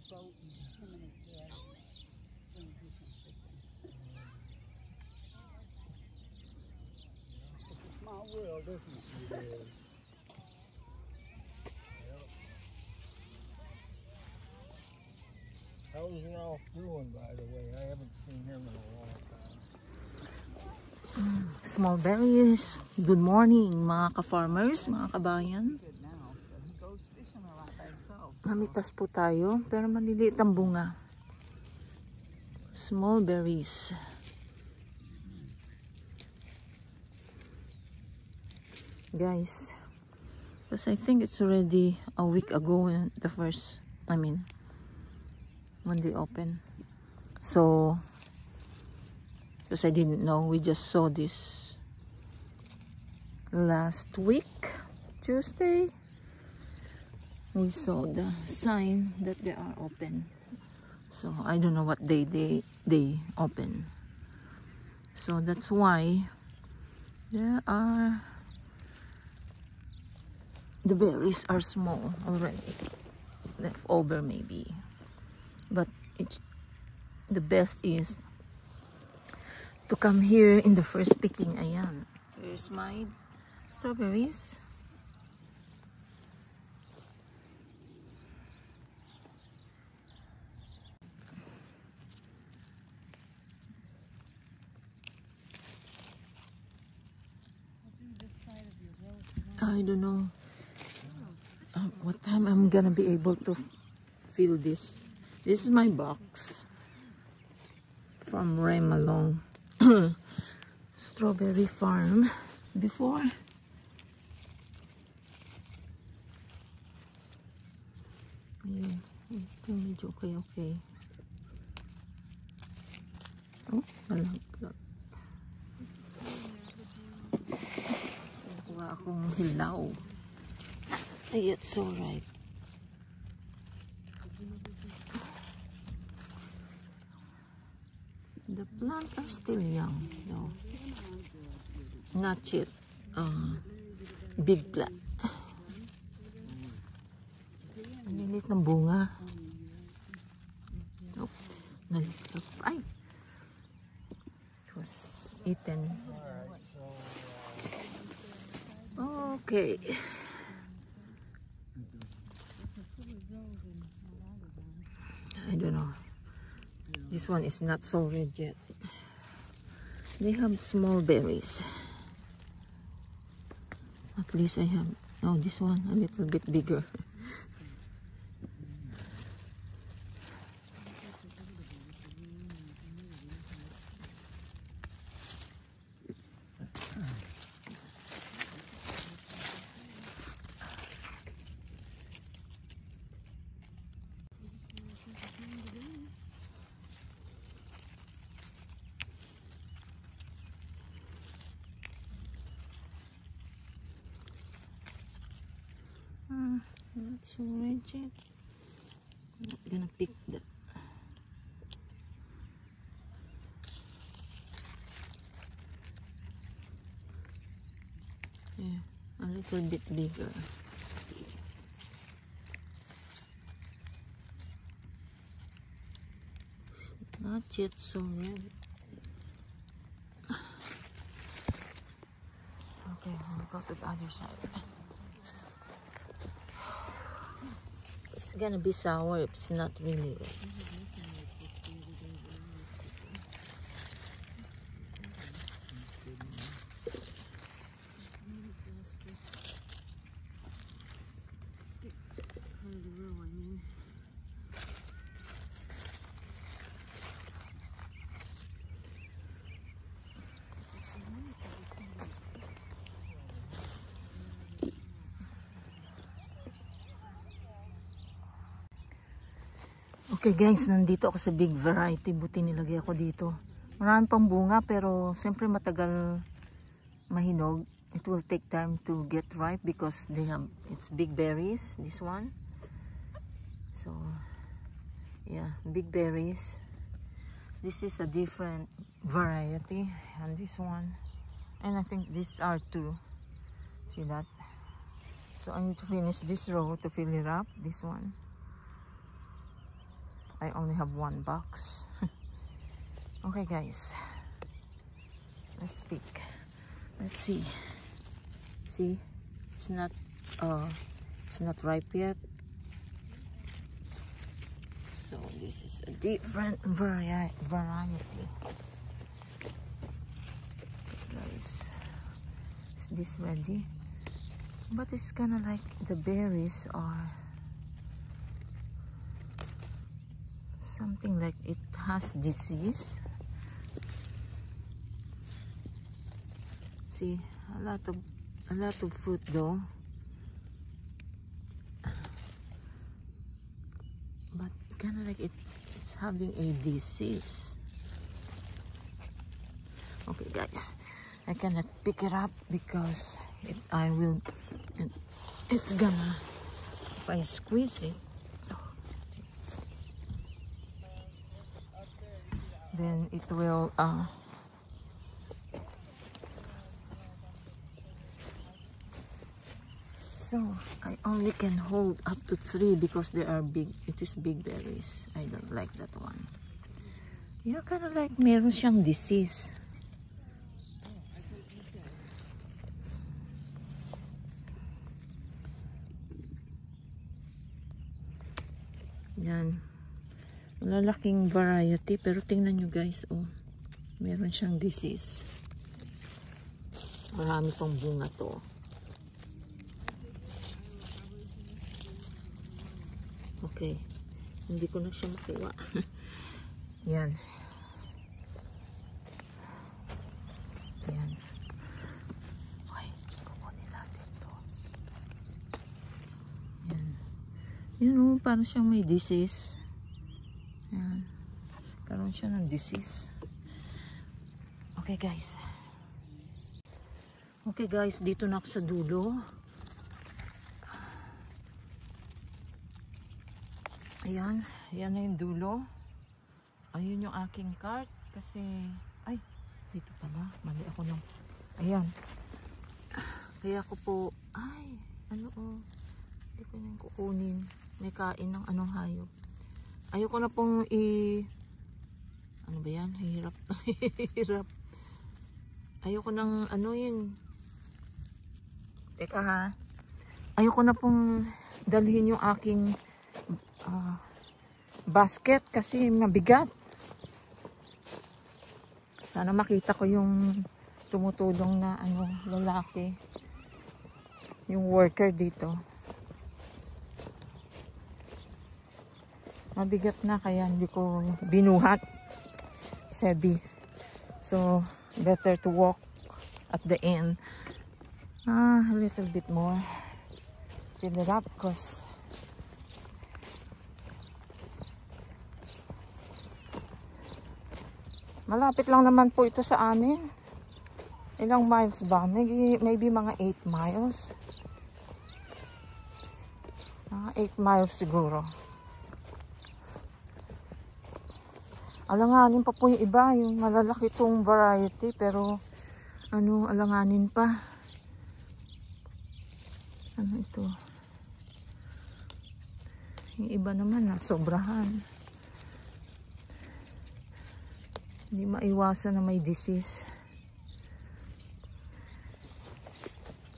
boat and him and his dad going to do some fishing. It's a small world, isn't it? It is. Yep. How's Ralph doing, by the way? I haven't seen him in a long time. Small berries. Good morning, mga ka-farmers, mga kabayan. Good now, so he goes fishing a lot by himself. Namitas po tayo, pero maliliit ang bunga. Small berries. Guys, because I think it's already a week ago when when they open. So, because I didn't know, we just saw this last week, Tuesday. We saw the sign that they are open. So I don't know what day they open. So that's why the berries are small already, left over maybe. But the best is to come here in the first picking. Ayan, here's my strawberries. I don't know what time I'm gonna be able to fill this. This is my box from Remalong Strawberry Farm before. Ayun, ito medyo okay. Oh, malaglag. Nakuha akong hilaw. Ay, it's so ripe. The plants are still young, no, not yet big plant. Ang lilit ng bunga. Nope, nalaglag. Ay, it was eaten. Okay. I don't know. This one is not so red yet. They have small berries. At least I have, oh, this one a little bit bigger. Not so red yet. Not gonna pick that. Yeah, a little bit bigger. Not yet so red. Okay, we'll go to the other side. It's gonna be sour if it's not really red. Okay guys, nandito ako sa big variety. Buti nilagay ako dito. Marami pang bunga pero siyempre matagal mahinog. It will take time to get ripe because it's big berries, this one. So yeah, big berries. This is a different variety, and this one, and I think these are two. See that? So I need to finish this row to fill it up, this one. I only have one box. Okay guys, let's pick. Let's see. See, it's not ripe yet. So this is a different variety. Guys, is this ready? But it's kind of like the berries are something like it has disease. See, a lot of fruit though, but kind of like it's having a disease. Okay guys, I cannot pick it up because it's gonna, if I squeeze it, then it will so I only can hold up to 3 because they are big. It is big berries. I don't like that one. Yeah, kind of like meron siyang disease. Yan. Malalaking variety, pero tingnan nyo guys, oh. Meron siyang disease. Marami pang bunga to. Okay. Hindi ko na siya makuha. Yan. Yan. Okay. Kukunin natin to. Yan. Yan oh, parang siyang may disease. Yan. Karoon siya ng disease. Okay guys. Okay guys, dito na ako sa dulo. Ayan. Ayan na yung dulo. Ayun yung aking cart. Kasi, ay, dito pala. Mali ako ng, ayan. Kaya ako po, ay, ano oh. Hindi ko na kukunin. May kain ng anong hayop. Ayoko na pong ano ba yan? Hirap. Hirap. Ayoko nang ano yun. Teka ha. Ayoko na pong dalhin yung aking basket kasi mabigat. Sana makita ko yung tumutulong na ano, lalaki. Yung worker dito. Mabigat na kaya hindi ko binuhat. Sabi. So, better to walk at the end. A little bit more. Fill it up because malapit lang naman po ito sa amin. Ilang miles ba? Maybe mga 8 miles. Mga 8 miles siguro. Alanganin pa po yung iba, yung malalaki itong variety, pero ano, alanganin pa. Ano ito? Yung iba naman, sobrahan. Hindi maiwasan na may disease.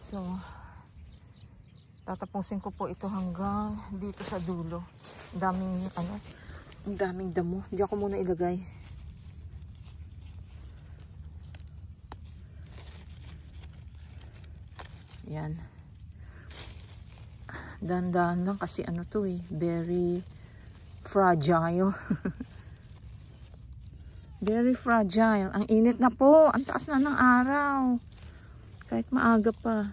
So, tatapusin ko po ito hanggang dito sa dulo. Daming ano, ang daming damo. Diyan ko muna ilagay. Yan. Dahan-dahan lang kasi ano to eh. Very fragile. Very fragile. Ang init na po. Ang taas na ng araw. Kahit maaga pa.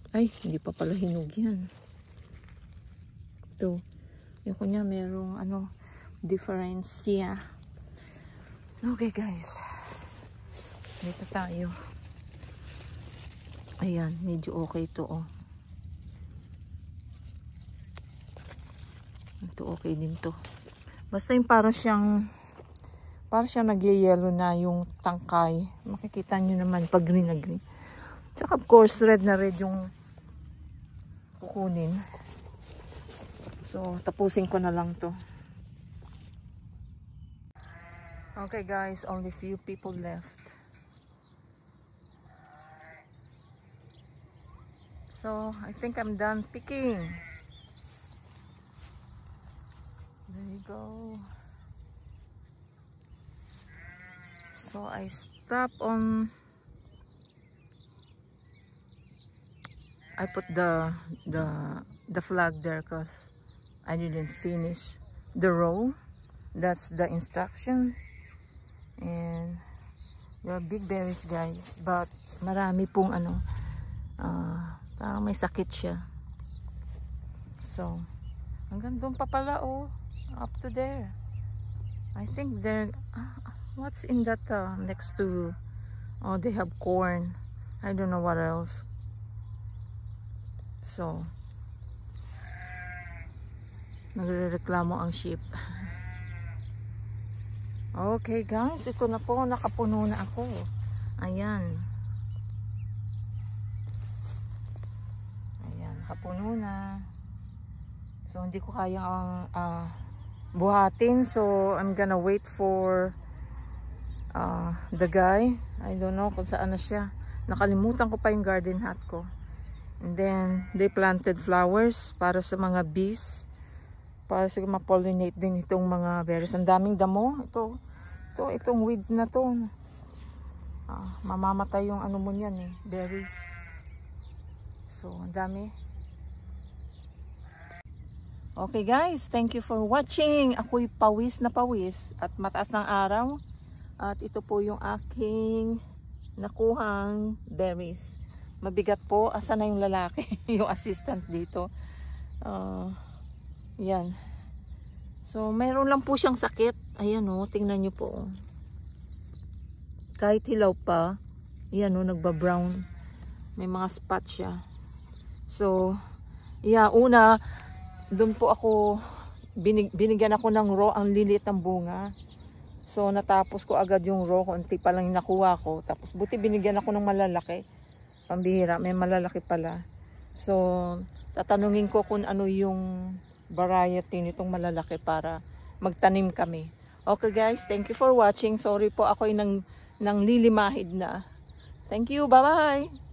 Ay, hindi pa pala hinog yan. Ito. Yung kunya merong ano, differencia. Okay guys. Dito tayo. Ayan, medyo okay ito oh. Ito okay din to. Basta yung parang siyang nagyayelo na yung tangkay. Makikita nyo naman pag green na green. Tsaka of course red na red yung kukunin. So, tapusin ko na lang to. Okay guys, only few people left. So, I think I'm done picking. There you go. So, I stop on... I put the flag there because I didn't finish the row. That's the instruction. And there are big berries guys, but marami pong ano, parang may sakit siya. So hanggang doon pa pala, oh, up to there. I think there, what's in that next to, oh, they have corn. I don't know what else. So nagrereklamo ang sheep. Okay guys, ito na po, nakapuno na ako. Ayan. Ayan, nakapuno na. So hindi ko kayang buhatin, so I'm gonna wait for the guy. I don't know kung saan na siya. Nakalimutan ko pa yung garden hat ko. And then they planted flowers para sa mga bees, para siguro ma-pollinate din itong mga berries. Ang daming damo. Itong weeds na to. Mamamatay yung ano mo yan eh, berries. So, ang dami. Okay guys, thank you for watching. Ako'y pawis na pawis at mataas ng araw. At ito po yung aking nakuhang berries. Mabigat po. Asa na yung lalaki? Yung assistant dito. Yan. So, mayroon lang po siyang sakit. Ayan o, tingnan nyo po. Kahit hilaw pa, ayan o, nagba-brown. May mga spot siya. So, yeah, una, doon po ako, binigyan ako ng raw, ang liliit ng bunga. So, natapos ko agad yung raw, konti pa lang nakuha ko. Tapos, buti binigyan ako ng malalaki. Pambihira, may malalaki pala. So, tatanungin ko kung ano yung variety nitong malalaki para magtanim kami. Okay guys, thank you for watching. Sorry po, ako'y nang lilimahid na. Thank you, bye-bye!